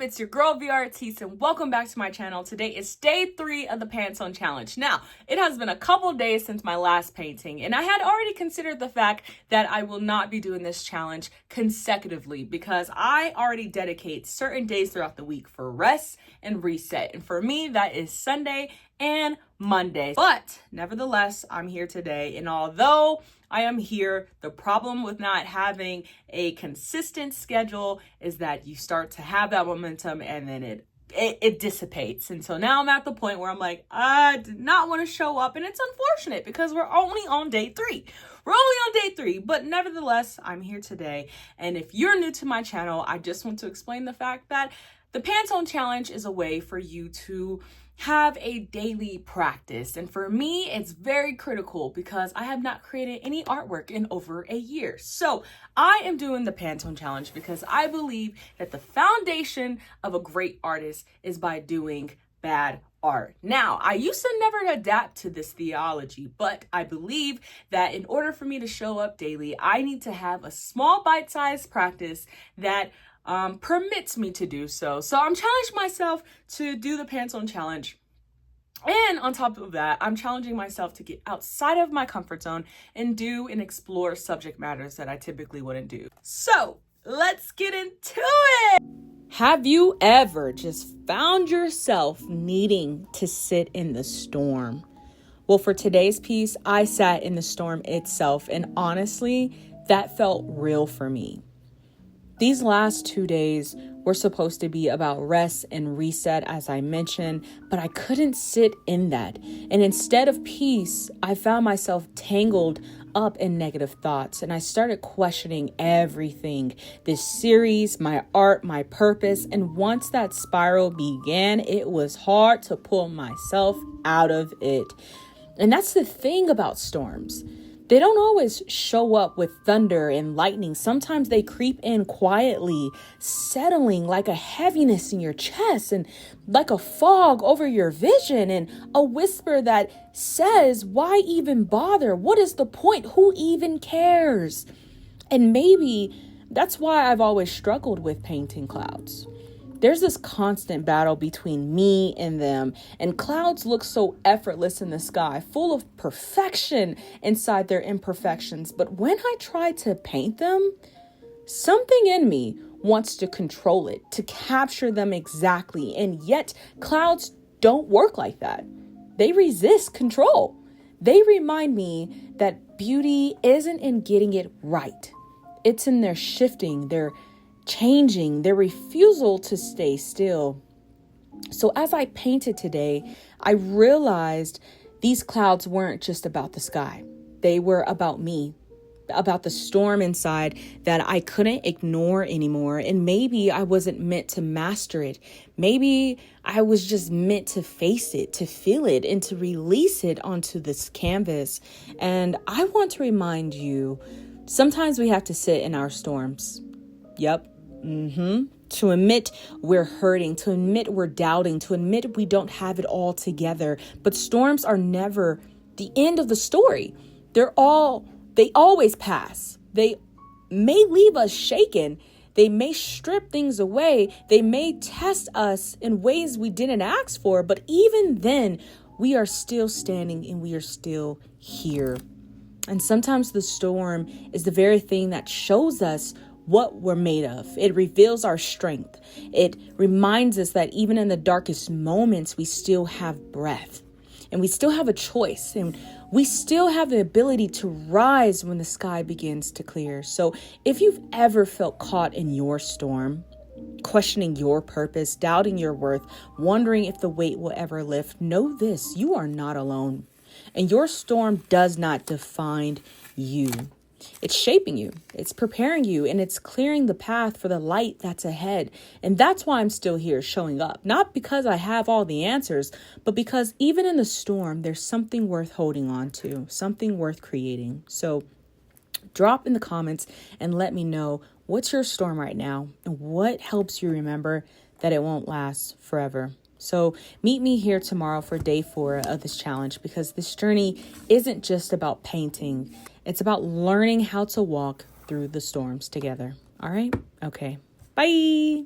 It's your girl VeeArtise and welcome back to my channel. Today is day 3 of the Pantone challenge. Now, it has been a couple days since my last painting and I had already considered the fact that I will not be doing this challenge consecutively because I already dedicate certain days throughout the week for rest and reset. And for me, that is Sunday and Monday. But nevertheless, I'm here today, and although I am here, the problem with not having a consistent schedule is that you start to have that momentum and then it dissipates. And so now I'm at the point where I'm like, I did not want to show up, and it's unfortunate because we're only on day 3. We're only on day 3, but nevertheless, I'm here today. And if you're new to my channel, I just want to explain the fact that the Pantone challenge is a way for you to have a daily practice. And for me, it's very critical because I have not created any artwork in over a year. So I am doing the Pantone challenge because I believe that the foundation of a great artist is by doing bad art. Now, I used to never adapt to this theology, but I believe that in order for me to show up daily, I need to have a small bite-sized practice that permits me to do so. So I'm challenging myself to do the Pantone challenge. And on top of that, I'm challenging myself to get outside of my comfort zone and do and explore subject matters that I typically wouldn't do. So let's get into it. Have you ever just found yourself needing to sit in the storm? Well, for today's piece, I sat in the storm itself, and honestly, that felt real for me. These last 2 days were supposed to be about rest and reset, as I mentioned, but I couldn't sit in that. And instead of peace, I found myself tangled up in negative thoughts, and I started questioning everything. This series, my art, my purpose. And once that spiral began, it was hard to pull myself out of it. And that's the thing about storms. They don't always show up with thunder and lightning. Sometimes they creep in quietly, settling like a heaviness in your chest and like a fog over your vision and a whisper that says, why even bother? What is the point? Who even cares? And maybe that's why I've always struggled with painting clouds. There's this constant battle between me and them, and clouds look so effortless in the sky, full of perfection inside their imperfections. But when I try to paint them, something in me wants to control it, to capture them exactly. And yet clouds don't work like that. They resist control. They remind me that beauty isn't in getting it right. It's in their shifting, their changing, their refusal to stay still. So as I painted today, I realized these clouds weren't just about the sky. They were about me, about the storm inside that I couldn't ignore anymore. And maybe I wasn't meant to master it. Maybe I was just meant to face it, to feel it, and to release it onto this canvas. And I want to remind you, sometimes we have to sit in our storms. Yep. To admit we're hurting, to admit we're doubting, to admit we don't have it all together. But storms are never the end of the story. They always pass. They may leave us shaken. They may strip things away. They may test us in ways we didn't ask for. But even then, we are still standing and we are still here. And sometimes the storm is the very thing that shows us what we're made of. It reveals our strength. It reminds us that even in the darkest moments, we still have breath and we still have a choice, and we still have the ability to rise when the sky begins to clear. So if you've ever felt caught in your storm, questioning your purpose, doubting your worth, wondering if the weight will ever lift, know this: you are not alone, and your storm does not define you. It's shaping you, it's preparing you, and it's clearing the path for the light that's ahead. And that's why I'm still here showing up. Not because I have all the answers, but because even in the storm, there's something worth holding on to, something worth creating. So drop in the comments and let me know, what's your storm right now and what helps you remember that it won't last forever. So meet me here tomorrow for day 4 of this challenge, because this journey isn't just about painting. It's about learning how to walk through the storms together. All right? Okay. Bye.